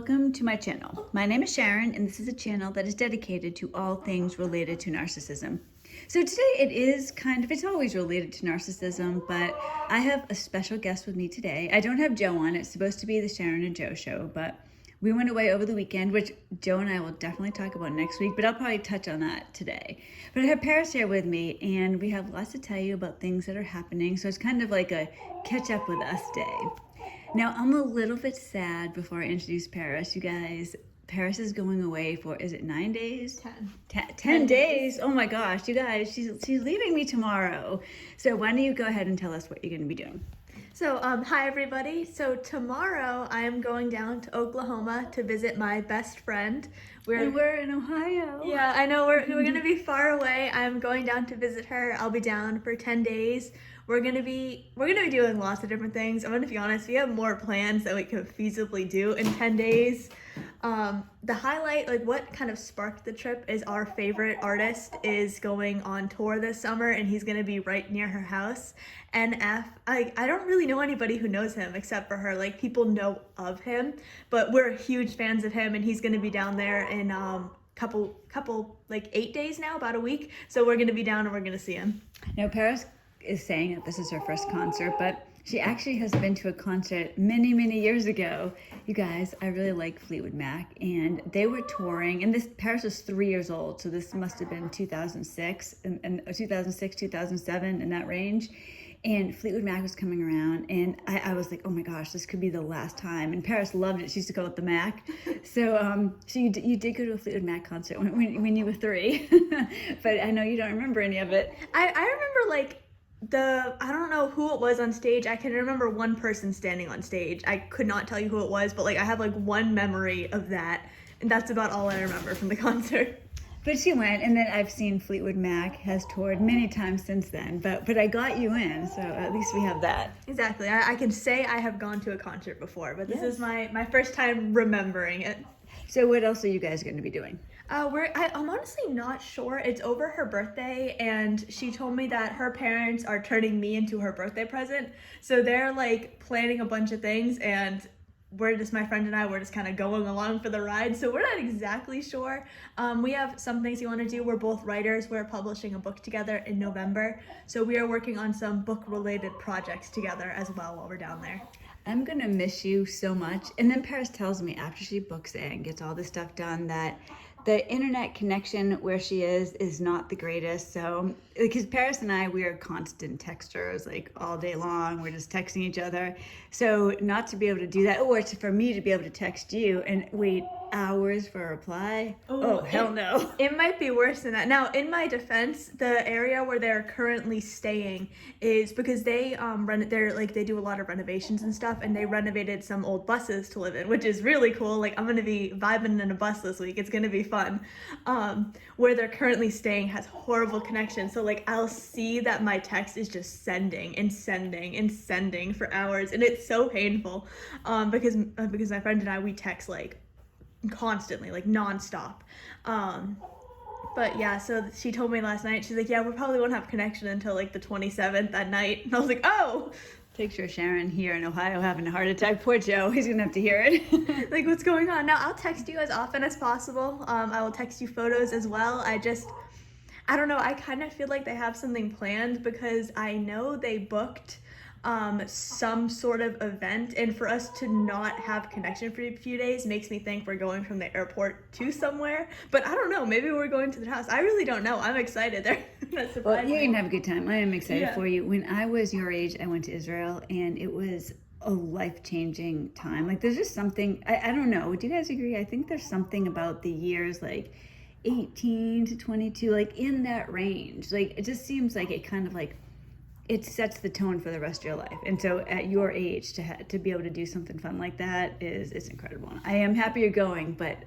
welcome to my channel. My name is Sharon, and this is a channel that is dedicated to all things related to narcissism. So today it's always related to narcissism, but I have a special guest with me today. I don't have Joe on. It's supposed to be the Sharon and Joe show, but we went away over the weekend, which Joe and I will definitely talk about next week, but I'll probably touch on that today. But I have Paris here with me, and we have lots to tell you about things that are happening, so it's kind of like a catch up with us day. Now, I'm a little bit sad before I introduce Paris. You guys, Paris is going away for, is it 9 days? 10 days. Oh my gosh, you guys, she's leaving me tomorrow. So why don't you go ahead and tell us what you're going to be doing? So, hi everybody. So tomorrow I am going down to Oklahoma to visit my best friend. We're in Ohio. Yeah, I know we're going to be far away. I'm going down to visit her. I'll be down for 10 days. We're gonna be doing lots of different things. I'm gonna be honest, we have more plans that we could feasibly do in 10 days. The highlight, like what kind of sparked the trip, is our favorite artist is going on tour this summer, and he's gonna be right near her house. NF, I don't really know anybody who knows him except for her. Like, people know of him, but we're huge fans of him, and he's gonna be down there in couple like 8 days now, about a week. So we're gonna be down and we're gonna see him. Now, Paris is saying that this is her first concert, but she actually has been to a concert many years ago. You guys, I really like Fleetwood Mac, and they were touring, and Paris was 3 years old, so this must have been 2006 and 2006, 2007, in that range. And Fleetwood Mac was coming around, and I was like, oh my gosh, this could be the last time. And Paris loved it. She used to call it the Mac. So you did go to a Fleetwood Mac concert when you were 3, but I know you don't remember any of it. I remember like I don't know who it was on stage. I can remember one person standing on stage. I could not tell you who it was, but like I have like one memory of that, and that's about all I remember from the concert. But she went, and then I've seen Fleetwood Mac has toured many times since then, but I got you in, so at least we have that. Exactly. I can say I have gone to a concert before, but this is my first time remembering it. So what else are you guys going to be doing? I'm honestly not sure. It's over her birthday, and she told me that her parents are turning me into her birthday present. So they're like planning a bunch of things, and my friend and I, we're just kind of going along for the ride. So we're not exactly sure. We have some things we want to do. We're both writers. We're publishing a book together in November. So we are working on some book-related projects together as well while we're down there. I'm gonna miss you so much. And then Paris tells me after she books it and gets all this stuff done that the internet connection where she is not the greatest. So, because Paris and I, we are constant texters, like all day long. We're just texting each other. So not to be able to do that, or for me to be able to text you and wait hours for a reply. Oh hell no. It might be worse than that. Now, in my defense, the area where they're currently staying is because they they do a lot of renovations and stuff, and they renovated some old buses to live in, which is really cool. Like, I'm gonna be vibing in a bus this week. It's gonna be fun. Where they're currently staying has horrible connection, so like I'll see that my text is just sending and sending and sending for hours, and it's so painful because my friend and I, we text like constantly, like nonstop. But yeah, so she told me last night, she's like, yeah, we probably won't have connection until like the 27th at night. And I was like, oh. Picture Sharon here in Ohio having a heart attack. Poor Joe, he's gonna have to hear it. Like, what's going on? Now, I'll text you as often as possible. I will text you photos as well. I don't know, I kind of feel like they have something planned, because I know they booked some sort of event, and for us to not have connection for a few days makes me think we're going from the airport to somewhere. But I don't know, maybe we're going to the house. I really don't know. I'm excited. They're not surprised. Well, you're gonna have a good time. I am excited for you. When I was your age, I went to Israel, and it was a life-changing time. Like, there's just something, I don't know, do you guys agree? I think there's something about the years like 18 to 22, like in that range. Like, it just seems like it kind of like, it sets the tone for the rest of your life. And so at your age, to be able to do something fun like that it's incredible. I am happy you're going, but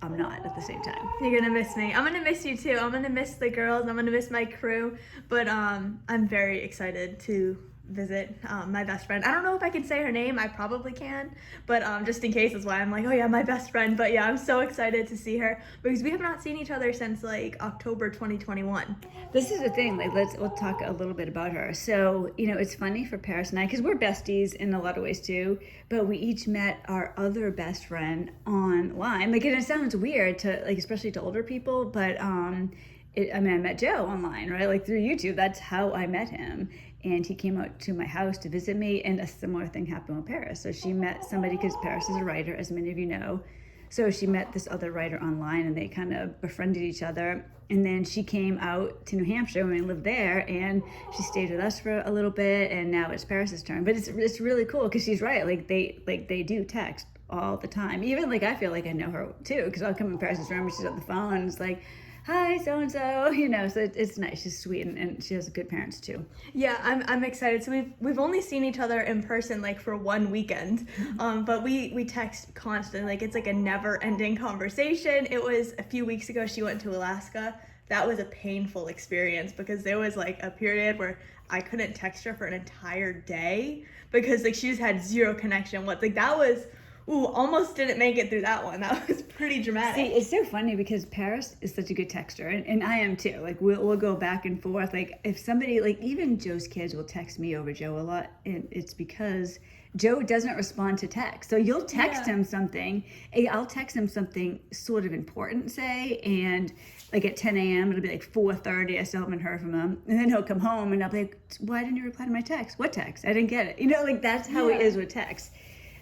I'm not at the same time. You're gonna miss me. I'm gonna miss you too. I'm gonna miss the girls. I'm gonna miss my crew. But I'm very excited to visit my best friend. I don't know if I can say her name. I probably can, but just in case is why I'm like, oh yeah, my best friend. But yeah, I'm so excited to see her because we have not seen each other since like October 2021. This is the thing. Like, we'll talk a little bit about her. So, it's funny for Paris and I because we're besties in a lot of ways too. But we each met our other best friend online. Like, and it sounds weird to like, especially to older people, but I met Joe online, right? Like through YouTube. That's how I met him. And he came out to my house to visit me, and a similar thing happened with Paris. So she met somebody, because Paris is a writer, as many of you know. So she met this other writer online, and they kind of befriended each other. And then she came out to New Hampshire when we lived there, and she stayed with us for a little bit, and now it's Paris's turn. But it's really cool because she's right. Like they do text all the time. Even like I feel like I know her too, because I'll come in Paris's room and she's on the phone and it's like, hi, so-and-so, so it's nice. She's sweet, and she has good parents too. Yeah, I'm excited. So we've only seen each other in person like for one weekend, but we text constantly. Like it's like a never-ending conversation. It was a few weeks ago. She went to Alaska. That was a painful experience because there was like a period where I couldn't text her for an entire day because like she just had zero connection. That was... Ooh, almost didn't make it through that one. That was pretty dramatic. See, it's so funny because Paris is such a good texter, and I am too. Like we'll go back and forth. Like if somebody, like even Joe's kids will text me over Joe a lot, and it's because Joe doesn't respond to text. So you'll text him something. I'll text him something sort of important, say, and like at 10 a.m. it'll be like 4:30. I still haven't heard from him, and then he'll come home and I'll be like, "Why didn't you reply to my text? What text? I didn't get it." Like that's how he is with text.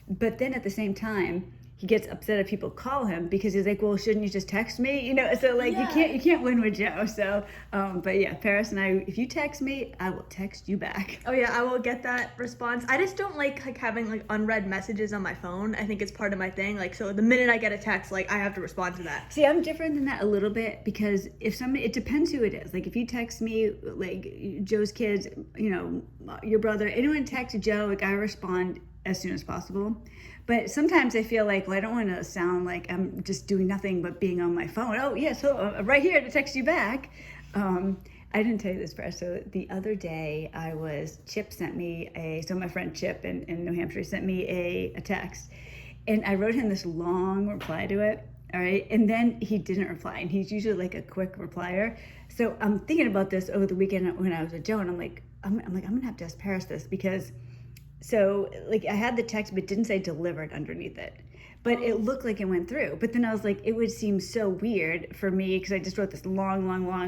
But then at the same time, he gets upset if people call him because he's like, well, shouldn't you just text me? So like you can't win with Joe. So, but yeah, Paris and I, if you text me, I will text you back. Oh yeah, I will get that response. I just don't like having like unread messages on my phone. I think it's part of my thing. Like, so the minute I get a text, like I have to respond to that. See, I'm different than that a little bit because if somebody, it depends who it is. Like if you text me, like Joe's kids, your brother, anyone text Joe, like I respond as soon as possible. But sometimes I feel like, well, I don't want to sound like I'm just doing nothing but being on my phone. Oh, yes, I'm right here to text you back. I didn't tell you this first. So the other day Chip sent me so my friend Chip in New Hampshire sent me a text. And I wrote him this long reply to it. All right. And then he didn't reply. And he's usually like a quick replier. So I'm thinking about this over the weekend when I was with Joe. And I'm like, I'm going to have to ask Paris this because... So, like, I had the text, but it didn't say delivered underneath it. But it looked like it went through. But then I was like, it would seem so weird for me because I just wrote this long,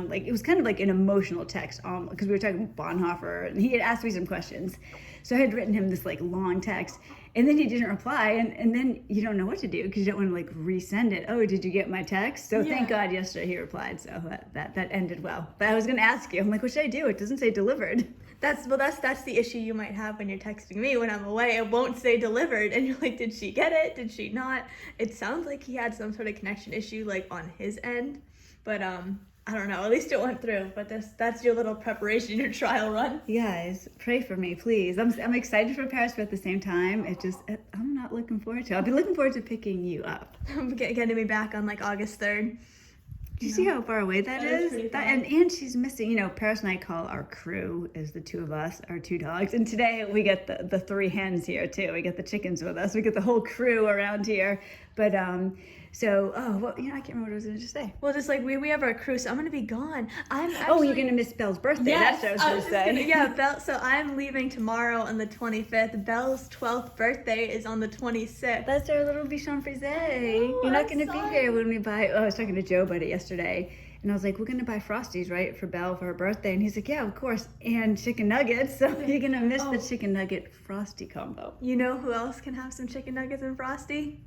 like, it was kind of like an emotional text because we were talking about Bonhoeffer, and he had asked me some questions. So I had written him this, like, long text, and then he didn't reply, and then you don't know what to do because you don't want to, like, resend it. Oh, did you get my text? So thank God yesterday he replied, so that ended well. But I was going to ask you, I'm like, what should I do? It doesn't say delivered. That's the issue you might have when you're texting me when I'm away. It won't say delivered, and you're like, did she get it? Did she not? It sounds like he had some sort of connection issue, like on his end, but I don't know. At least it went through. But that's your little preparation, your trial run. You guys, pray for me, please. I'm excited for Paris, but at the same time, I'm not looking forward to it. I'll be looking forward to picking you up. Getting me back on like August 3rd. Do you see how far away that is? And she's missing, Paris and I call our crew is the two of us, our two dogs. And today we get the three hens here too. We get the chickens with us. We get the whole crew around here. But I can't remember what I was going to just say. Well, just like we have our crew, so I'm going to be gone. You're going to miss Belle's birthday. Yes, that's what I was going to say. Belle, so I'm leaving tomorrow on the 25th. Belle's 12th birthday is on the 26th. That's our little Bichon Frise. You're not going to be here when we buy, I was talking to Joe about it yesterday. And I was like, we're going to buy Frosties, right, for Belle for her birthday. And he's like, yeah, of course. And chicken nuggets. So you're going to miss the chicken nugget Frosty combo. You know who else can have some chicken nuggets and Frosty?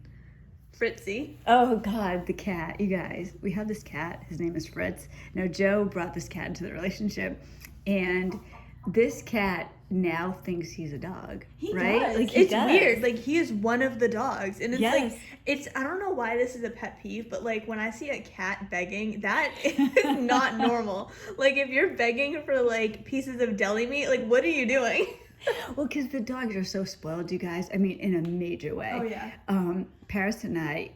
Fritzy. Oh God, the cat. You guys, we have this cat. His name is Fritz. Now Joe brought this cat into the relationship, and this cat now thinks he's a dog. He right? does. Like it's weird. Like he is one of the dogs, and it's yes. I don't know why this is a pet peeve, but like when I see a cat begging, that is not normal. Like if you're begging for like pieces of deli meat, like what are you doing? Well, because the dogs are so spoiled, you guys. I mean, in a major way. Oh, yeah. Paris and I,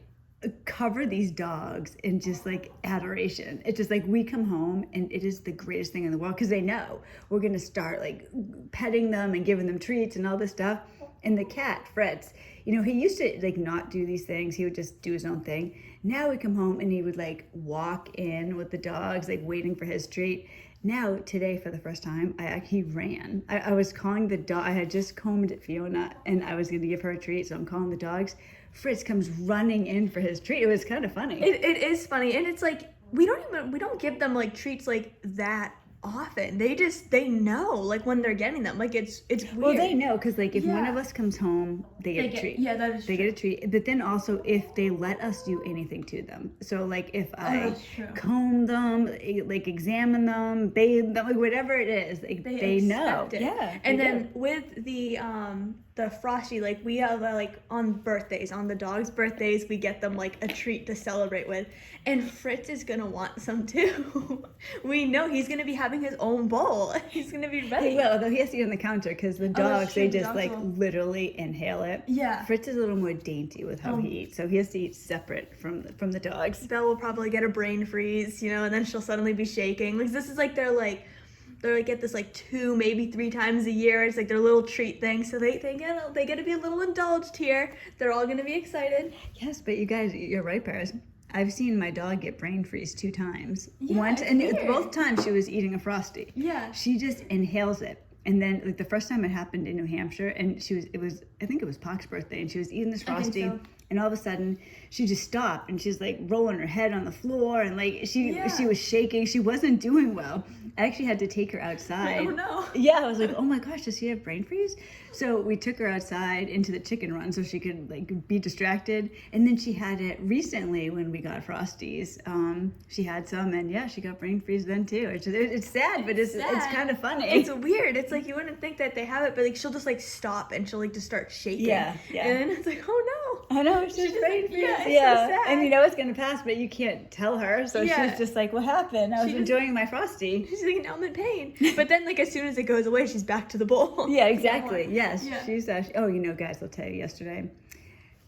cover these dogs in just like adoration. It's just like we come home and it is the greatest thing in the world because they know we're gonna start like petting them and giving them treats and all this stuff. And the cat, Fritz, you know, he used to like not do these things. He would just do his own thing. Now we come home and he would like walk in with the dogs, like waiting for his treat. Now, today, for the first time, he ran. I was calling the dog. I had just combed Fiona, and I was going to give her a treat, so I'm calling the dogs. Fritz comes running in for his treat. It was kind of funny. It is funny, and it's like we don't give them like treats like that often. They know like when they're getting them. Like it's weird. Well, they know because like if one of us comes home, they get a treat. Yeah, that is They true. get a treat. But then also if they let us do anything to them. So like if I that's true. comb them, like examine them, bathe them, like whatever it is, like they know. expect it. Yeah. And they then do. with the Frosty, like we have like on birthdays, on the dogs' birthdays, we get them like a treat to celebrate with. And Fritz is gonna want some too. We know he's gonna be having his own bowl. He's gonna be ready. He will, though he has to be on the counter because the dogs, true. they just Dogs like will- literally inhale it. Yeah. Fritz is a little more dainty with how he eats, so he has to eat separate from the dogs. Belle will probably get a brain freeze, you know, and then she'll suddenly be shaking. Like this is like they're like get this like 2, maybe 3 times a year. It's like their little treat thing. So they get to be a little indulged here. They're all gonna be excited. Yes, but you guys, you're right, Paris. I've seen my dog get brain freeze 2 times. Yeah, Once, it's and weird. both times she was eating a Frosty. Yeah. She just inhales it. And then like the first time it happened in New Hampshire, and I think it was Pac's birthday, and she was eating this I think Frosty, so. and all of a sudden she just stopped, and she's like rolling her head on the floor, and like she Yeah. was shaking. She wasn't doing well. I actually had to take her outside. Oh no. Yeah, I was like, oh my gosh, does she have brain freeze? So we took her outside into the chicken run so she could like be distracted. And then she had it recently when we got Frosties. She had some, and yeah, she got brain freeze then too. It's sad, but it's sad. kind of funny. It's weird. It's like you wouldn't think that they have it, but like she'll just like stop and she'll like just start shaking. Yeah. And then it's like, oh no. I know, she's just brain like, freeze. yeah, it's so sad. And you know it's gonna pass, but you can't tell her. So Yeah. she's just like, what happened? I was She just- enjoying my Frosty. She's like, now I'm in pain. But then like as soon as it goes away, she's back to the bowl. Yeah, exactly. Yes, Yeah. she's actually. Oh, you know, guys, I'll tell you. Yesterday,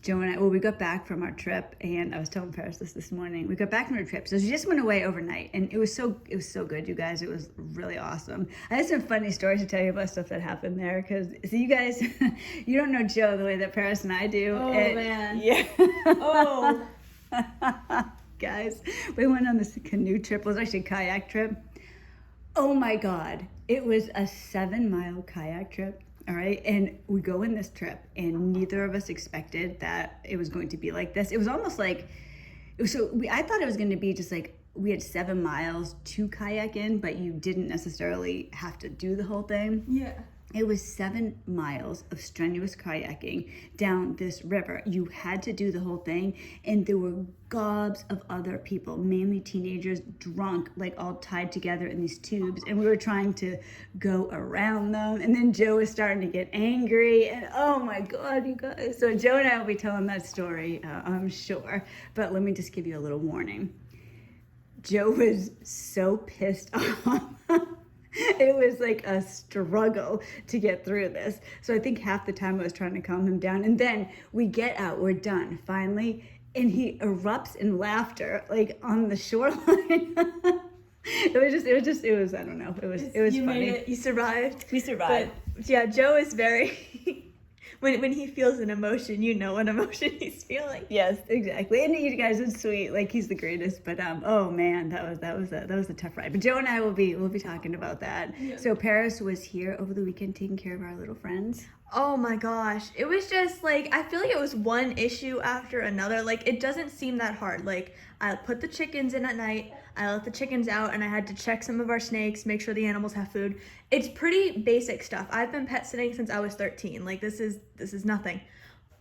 Joe and I. Well, we got back from our trip, and I was telling Paris this morning. We got back from our trip, so she just went away overnight, and it was so good, you guys. It was really awesome. I had some funny stories to tell you about stuff that happened there, because so you guys, you don't know Joe the way that Paris and I do. Oh, and- man. Yeah. Oh. Guys, we went on this canoe trip. It was actually a kayak trip. Oh my God. It was a 7-mile kayak trip. All right. And we go in this trip, and neither of us expected that it was going to be like this. It was almost like, I thought it was going to be just like, we had 7 miles to kayak in, but you didn't necessarily have to do the whole thing. Yeah. It was 7 miles of strenuous kayaking down this river. You had to do the whole thing, and there were gobs of other people, mainly teenagers, drunk, like all tied together in these tubes, and we were trying to go around them. And then Joe was starting to get angry, and oh my God, you guys. So Joe and I will be telling that story, I'm sure. But let me just give you a little warning. Joe was so pissed off. It was like a struggle to get through this. So I think half the time I was trying to calm him down. And then we get out, we're done finally, and he erupts in laughter, like on the shoreline. It was, I don't know. It was You funny. made it. You survived. We survived. But yeah, Joe is very when he feels an emotion, you know what emotion he's feeling. Yes, exactly. And you guys, it's sweet. Like he's the greatest. But oh man, that was a tough ride. But Joe and I will be talking about that. Yeah. So Paris was here over the weekend taking care of our little friends. Oh my gosh. It was just like, I feel like it was one issue after another. Like, it doesn't seem that hard. Like, I put the chickens in at night, I let the chickens out, and I had to check some of our snakes, make sure the animals have food. It's pretty basic stuff. I've been pet sitting since I was 13. Like, this is nothing.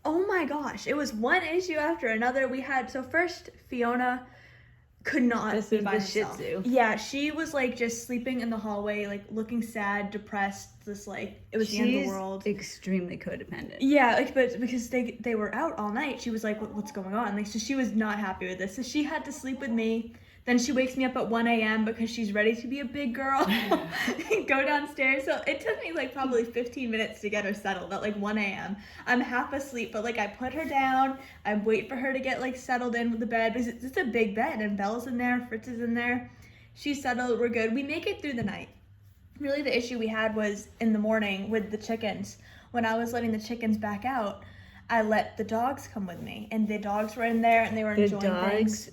Oh my gosh. It was one issue after another. So first, Fiona could not This be is by the Shih herself. Tzu. Yeah, she was like just sleeping in the hallway, like looking sad, depressed, just like it was the end of the world. Extremely codependent. Yeah, like, but because they were out all night, she was like, what's going on? Like, so she was not happy with this. So she had to sleep with me. Then she wakes me up at 1 a.m. because she's ready to be a big girl and go downstairs. So it took me like probably 15 minutes to get her settled at like 1 a.m. I'm half asleep, but like I put her down. I wait for her to get like settled in with the bed because it's a big bed and Belle's in there, Fritz is in there. She's settled, we're good. We make it through the night. Really the issue we had was in the morning with the chickens. When I was letting the chickens back out, I let the dogs come with me, and the dogs were in there and they were enjoying things.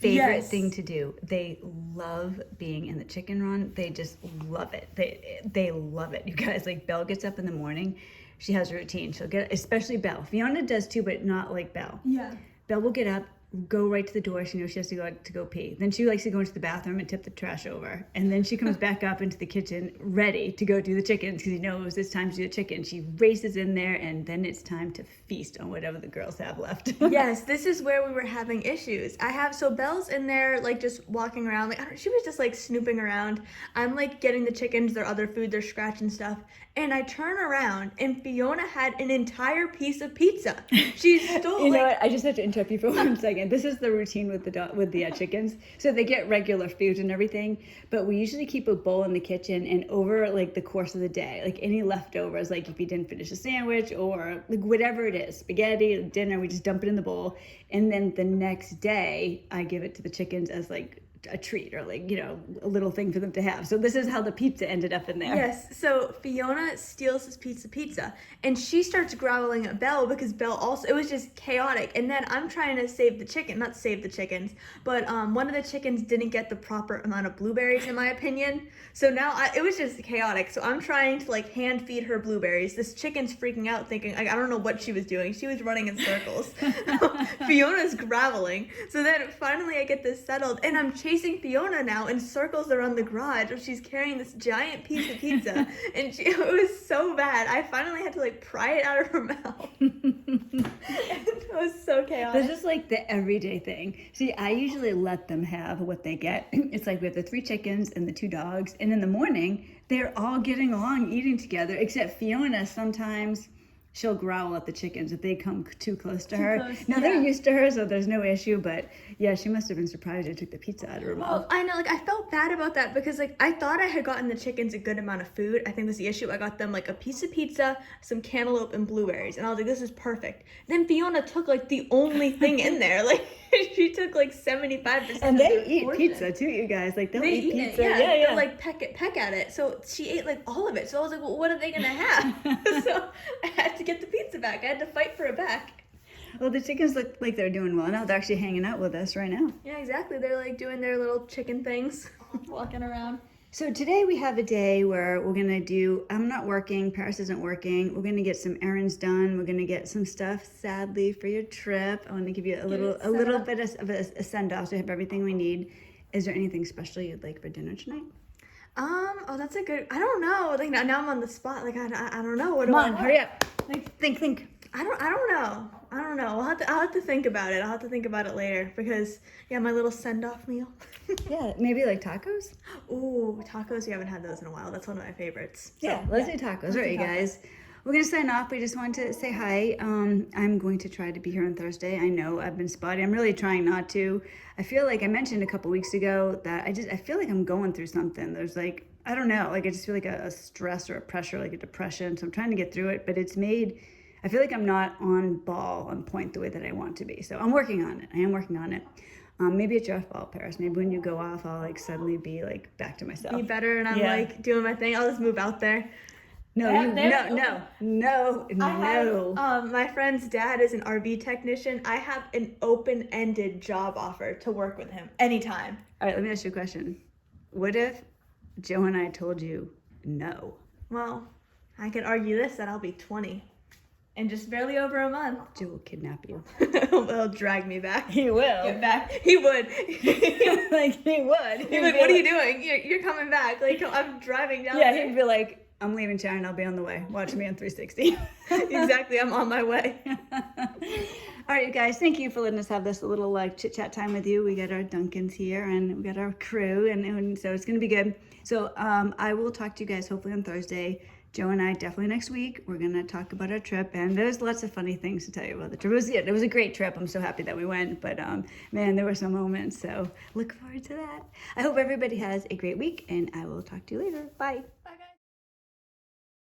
Favorite thing to do. They love being in the chicken run. They just love it. They love it. You guys, like Belle gets up in the morning. She has a routine. She'll get, especially Belle. Fiona does too, but not like Belle. Yeah. Belle will get up, go right to the door. She knows she has to go pee. Then she likes to go into the bathroom and tip the trash over. And then she comes back up into the kitchen ready to go do the chickens because she knows it's time to do the chicken. She races in there, and then it's time to feast on whatever the girls have left. Yes, this is where we were having issues. So Belle's in there like just walking around. Like she was just like snooping around. I'm like getting the chickens their other food, they're scratching stuff. And I turn around and Fiona had an entire piece of pizza. She stole. You know what? I just have to interrupt you for 1 second. This is the routine with the chickens. So they get regular food and everything, but we usually keep a bowl in the kitchen, and over like the course of the day, like any leftovers, like if you didn't finish a sandwich or like whatever it is, spaghetti, dinner, we just dump it in the bowl, and then the next day I give it to the chickens as like a treat or like, you know, a little thing for them to have. So this is how the pizza ended up in there. Yes, so Fiona steals this piece of pizza and she starts growling at Belle because Belle also, it was just chaotic. And then I'm trying to save the chicken, not save the chickens, but one of the chickens didn't get the proper amount of blueberries in my opinion. So now it was just chaotic. So I'm trying to like hand feed her blueberries. This chicken's freaking out thinking, I don't know what she was doing. She was running in circles. Fiona's groveling. So then finally I get this settled and I'm chasing Fiona now in circles around the garage where she's carrying this giant piece of pizza and it was so bad. I finally had to like pry it out of her mouth. It was so chaotic. This is like the everyday thing. See, I usually let them have what they get. It's like we have the 3 chickens and the 2 dogs, and in the morning they're all getting along eating together, except Fiona sometimes she'll growl at the chickens if they come too close to her. Now they're used to her, so there's no issue, but yeah, she must have been surprised I took the pizza out of her mouth. Well, I know, like I felt bad about that because like I thought I had gotten the chickens a good amount of food. I think was the issue. I got them like a piece of pizza, some cantaloupe, and blueberries, and I was like, this is perfect. Then Fiona took like the only thing in there, like she took like 75%. And they eat pizza too, you guys. Like they eat pizza. Yeah. They'll like peck at it. So she ate like all of it. So I was like, well, what are they gonna have? So I had to get the pizza back. I had to fight for it back. Well, the chickens look like they're doing well now. They're actually hanging out with us right now. Yeah, exactly. They're like doing their little chicken things, walking around. So today we have a day where we're gonna do, I'm not working, Paris isn't working. We're gonna get some errands done. We're gonna get some stuff, sadly, for your trip. I want to give you a little bit of a send off so we have everything we need. Is there anything special you'd like for dinner tonight? Oh, that's a good, I don't know. Like now I'm on the spot. Like I don't know. What Come on, hurry up. Like, think. I don't know. I'll have to think about it. I'll have to think about it later because yeah, my little send off meal. Yeah, maybe like tacos? Ooh, tacos. We haven't had those in a while. That's one of my favorites. So, yeah, let's do tacos. All right, you guys. We're going to sign off. We just wanted to say hi. I'm going to try to be here on Thursday. I know I've been spotty. I'm really trying not to. I feel like I mentioned a couple weeks ago that I feel like I'm going through something. There's like, I don't know, like I just feel like a stress or a pressure, like a depression. So I'm trying to get through it, but I feel like I'm not on point the way that I want to be. So I'm working on it. I am working on it. Maybe it's your fault, Paris. Maybe when you go off, I'll like suddenly be like back to myself. Be better, and I'm like doing my thing. I'll just move out there. No. My friend's dad is an RV technician. I have an open-ended job offer to work with him anytime. All right, let me ask you a question. What if Joe and I told you no? Well, I could argue that I'll be 20. In just barely over a month. Joe will kidnap you. He'll drag me back. He will. Get back. He would. Like, he would. He'd be like, what are you doing? You're coming back. Like, I'm driving down there. Yeah, he'd be like, I'm leaving Sharon. I'll be on the way. Watch me on 360. Exactly. I'm on my way. All right, you guys. Thank you for letting us have this little like chit-chat time with you. We got our Duncans here, and we got our crew, and so it's going to be good. So I will talk to you guys hopefully on Thursday. Joe and I definitely next week, we're gonna talk about our trip, and there's lots of funny things to tell you about the trip. It was a great trip. I'm so happy that we went, but man, there were some moments, so look forward to that. I hope everybody has a great week, and I will talk to you later. Bye.